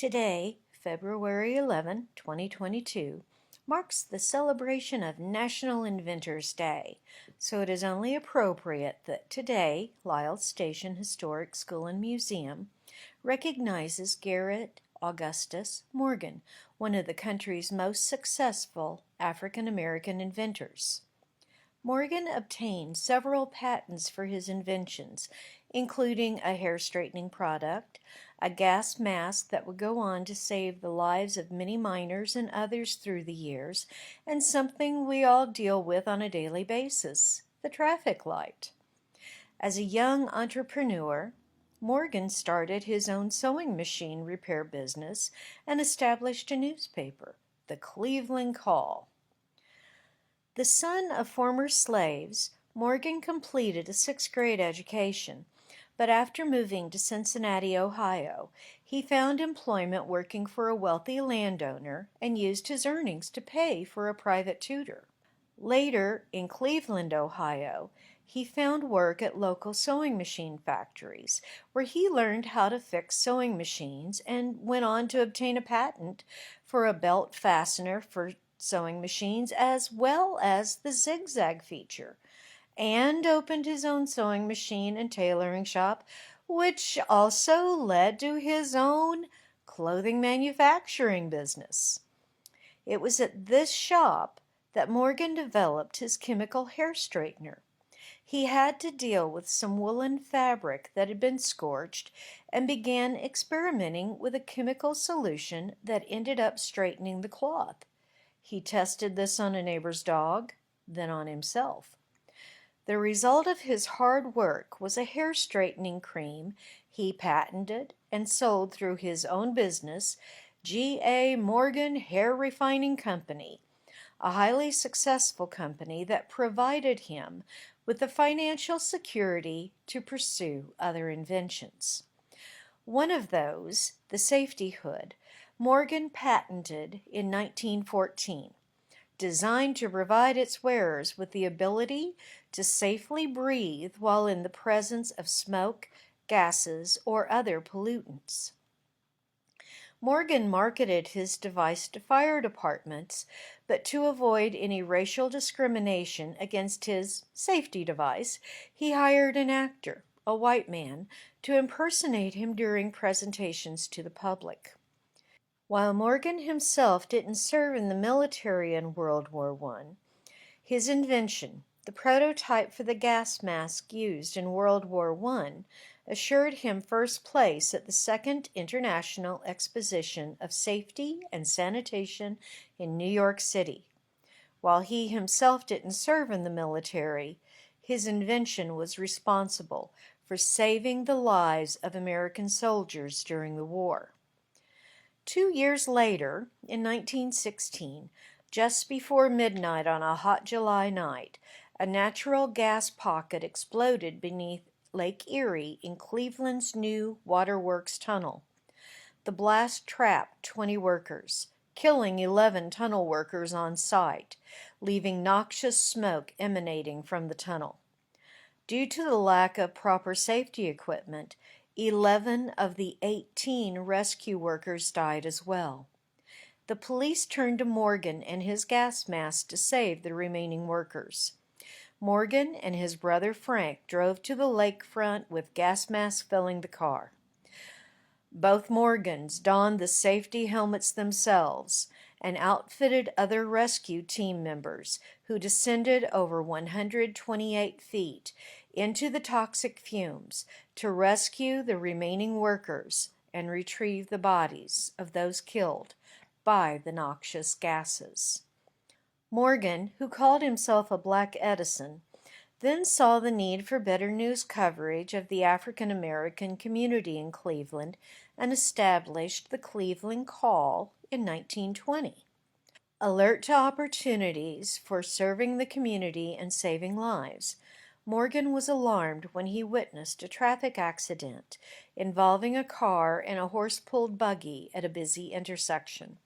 Today, February 11, 2022, marks the celebration of National Inventors Day, so it is only appropriate that today Lyle Station Historic School and Museum recognizes Garret Augustus Morgan, one of the country's most successful African American inventors. Morgan obtained several patents for his inventions, including a hair straightening product, a gas mask that would go on to save the lives of many miners and others through the years, and something we all deal with on a daily basis, the traffic light. As a young entrepreneur, Morgan started his own sewing machine repair business and established a newspaper, the Cleveland Call. The son of former slaves, Morgan completed a sixth-grade education, but after moving to Cincinnati, Ohio, he found employment working for a wealthy landowner and used his earnings to pay for a private tutor. Later, in Cleveland, Ohio, he found work at local sewing machine factories, where he learned how to fix sewing machines and went on to obtain a patent for a belt fastener for sewing machines as well as the zigzag feature, and opened his own sewing machine and tailoring shop, which also led to his own clothing manufacturing business. It was at this shop that Morgan developed his chemical hair straightener. He had to deal with some woolen fabric that had been scorched and began experimenting with a chemical solution that ended up straightening the cloth. He tested this on a neighbor's dog, then on himself. The result of his hard work was a hair straightening cream he patented and sold through his own business, G.A. Morgan Hair Refining Company, a highly successful company that provided him with the financial security to pursue other inventions. One of those, the safety hood, Morgan patented in 1914, designed to provide its wearers with the ability to safely breathe while in the presence of smoke, gases, or other pollutants. Morgan marketed his device to fire departments, but to avoid any racial discrimination against his safety device, he hired an actor, a white man, to impersonate him during presentations to the public. While Morgan himself didn't serve in the military in World War I, his invention, the prototype for the gas mask used in World War I, assured him first place at the Second International Exposition of Safety and Sanitation in New York City. While he himself didn't serve in the military, his invention was responsible for saving the lives of American soldiers during the war. 2 years later, in 1916, just before midnight on a hot July night, a natural gas pocket exploded beneath Lake Erie in Cleveland's new Waterworks Tunnel. The blast trapped 20 workers, killing 11 tunnel workers on site, leaving noxious smoke emanating from the tunnel. Due to the lack of proper safety equipment, 11 of the 18 rescue workers died as well. The police turned to Morgan and his gas mask to save the remaining workers. Morgan and his brother Frank drove to the lakefront with gas masks filling the car. Both Morgans donned the safety helmets themselves and outfitted other rescue team members who descended over 128 feet into the toxic fumes to rescue the remaining workers and retrieve the bodies of those killed by the noxious gases. Morgan, who called himself a Black Edison, then saw the need for better news coverage of the African American community in Cleveland and established the Cleveland Call in 1920. Alert to opportunities for serving the community and saving lives, Morgan was alarmed when he witnessed a traffic accident involving a car and a horse-pulled buggy at a busy intersection.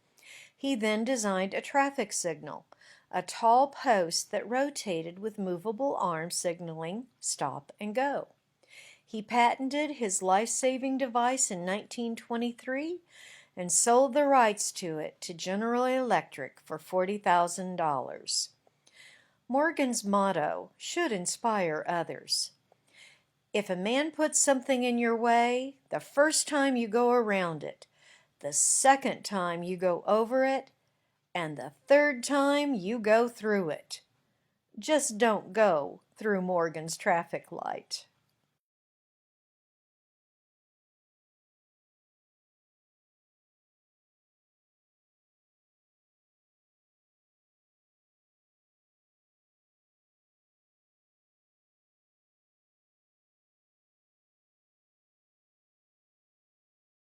He then designed a traffic signal, a tall post that rotated with movable arms signaling stop and go. He patented his life-saving device in 1923 and sold the rights to it to General Electric for $40,000. Morgan's motto should inspire others. If a man puts something in your way, the first time you go around it, the second time you go over it, and the third time you go through it. Just don't go through Morgan's traffic light.